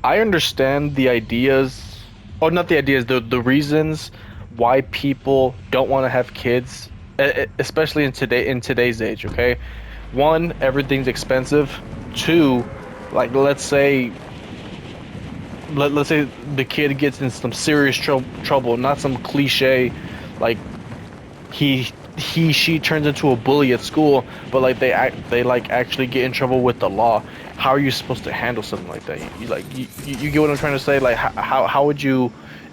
I understand the ideas, or not the ideas, the reasons why people don't want to have kids, especially in today's age. Okay, one, everything's expensive. Two, like let's say the kid gets in some serious trouble, not some cliche, like she turns into a bully at school, but like they like actually get in trouble with the law. How are you supposed to handle something like that? You get what I'm trying to say? Like how would you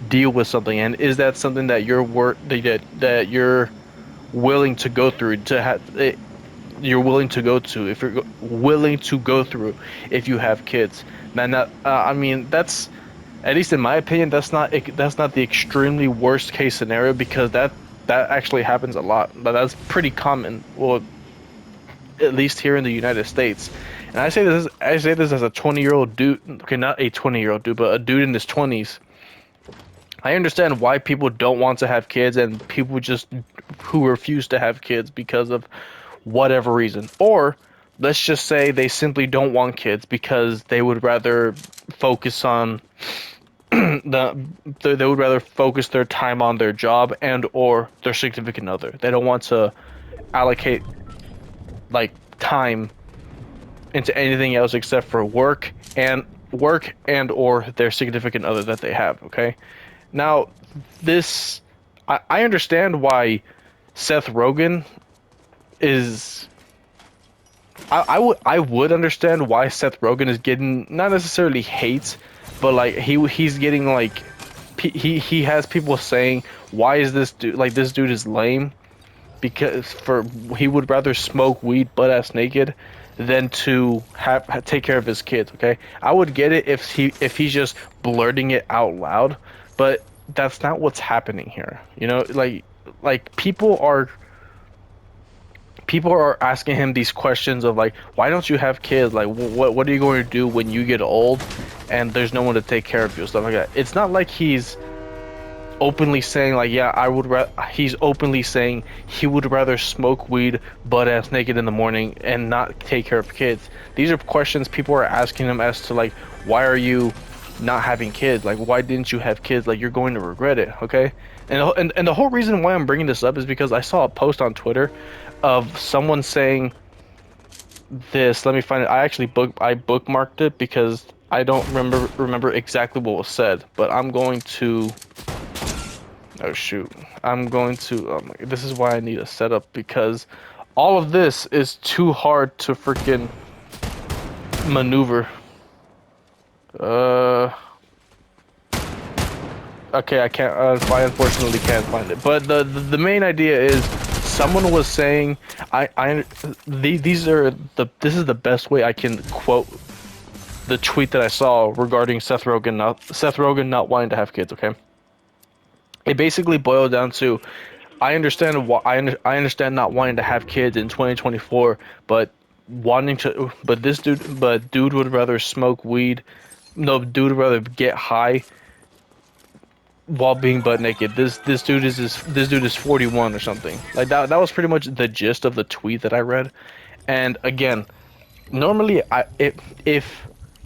deal with something? And is that something that that you're willing to go through to have it, you're willing to go to if you're willing to go through if you have kids? Now, I mean that's, at least in my opinion, that's not the extremely worst case scenario, because that actually happens a lot. But that's pretty common. Well, at least here in the United States. And I say this as a 20-year-old dude. Okay, not a 20-year-old dude, but a dude in his 20s. I understand why people don't want to have kids, and people just who refuse to have kids because of whatever reason. Or let's just say they simply don't want kids because they would rather focus on they would rather focus their time on their job and or their significant other. They don't want to allocate like time into anything else except for work and or their significant other that they have. Okay, now this I understand why Seth Rogen is. I would understand why Seth Rogen is getting not necessarily hate, but like he's getting like he has people saying, why is this dude, like, this dude is lame, because for he would rather smoke weed butt ass naked than to take care of his kids. Okay, I would get it if he's just blurting it out loud, but that's not what's happening here. You know, like people are asking him these questions of like, why don't you have kids? Like, what are you going to do when you get old and there's no one to take care of you, stuff like that. It's not like he's openly saying like, yeah, he's openly saying he would rather smoke weed butt ass naked in the morning and not take care of kids. These are questions people are asking him as to like, why are you not having kids? Like, why didn't you have kids? Like, you're going to regret it. Okay, and the whole reason why I'm bringing this up is because I saw a post on Twitter of someone saying this. Let me find it. I bookmarked it because I don't remember exactly what was said, but I'm going to. Oh shoot! I'm going to. Oh my, this is why I need a setup, because all of this is too hard to freaking maneuver. Uh. Okay, I can't. I unfortunately can't find it. But the main idea is, someone was saying, these are the this is the best way I can quote the tweet that I saw regarding Seth Rogen not wanting to have kids. Okay, it basically boiled down to, I understand why I understand not wanting to have kids in 2024, but dude would rather smoke weed. No, dude would rather get high while being butt naked. This dude is 41 or something. Like that was pretty much the gist of the tweet that I read. And again, normally if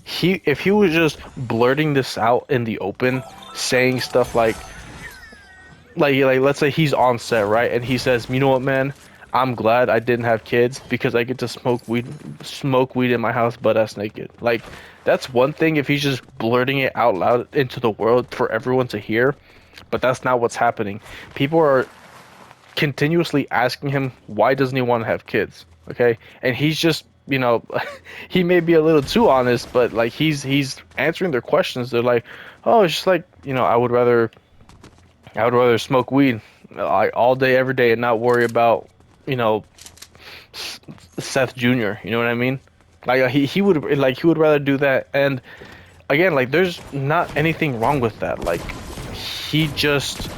he was just blurting this out in the open, saying stuff like let's say he's on set, right? And he says, "You know what, man? I'm glad I didn't have kids because I get to smoke weed in my house butt ass naked." Like, that's one thing if he's just blurting it out loud into the world for everyone to hear, but that's not what's happening. People are continuously asking him, why doesn't he want to have kids? Okay? And he's just, he may be a little too honest, but like he's answering their questions. They're like, "Oh, it's just like, I would rather smoke weed like all day, every day, and not worry about, you know, Seth Jr." You know what I mean? Like he would rather do that. And again, like, there's not anything wrong with that. Like, he just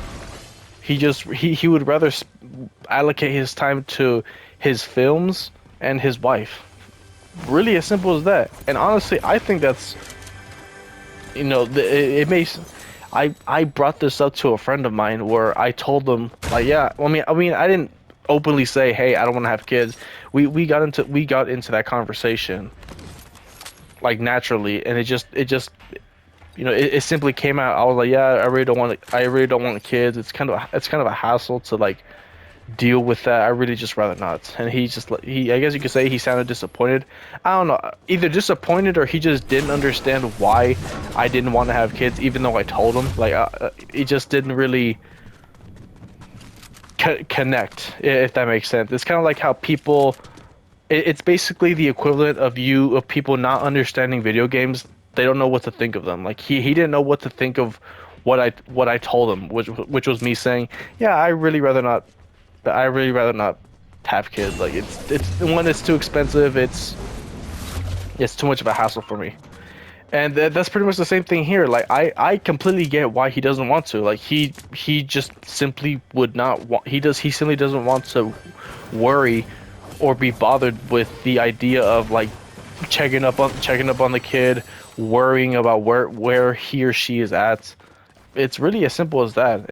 he would rather allocate his time to his films and his wife. Really as simple as that. And honestly, I think that's, it makes. I brought this up to a friend of mine where I told them, like, yeah, I mean I didn't openly say, hey, I don't want to have kids. We got into that conversation like naturally, and it just it simply came out. I was like, yeah, I really don't want kids. It's kind of a hassle to like deal with that. I really just rather not. And I guess you could say he sounded disappointed. I don't know, either disappointed or he just didn't understand why I didn't want to have kids, even though I told him. Like, he just didn't really connect, if that makes sense. It's kind of like how people. It's basically the equivalent of people not understanding video games. They don't know what to think of them. Like he didn't know what to think of what I told him, which was me saying, yeah, I really rather not have kids. Like it's one, it's too expensive. It's too much of a hassle for me. And that's pretty much the same thing here. Like I completely get why he doesn't want to. Like he just simply would not want. He simply doesn't want to worry or be bothered with the idea of like checking up on the kid, worrying about where he or she is at. It's really as simple as that.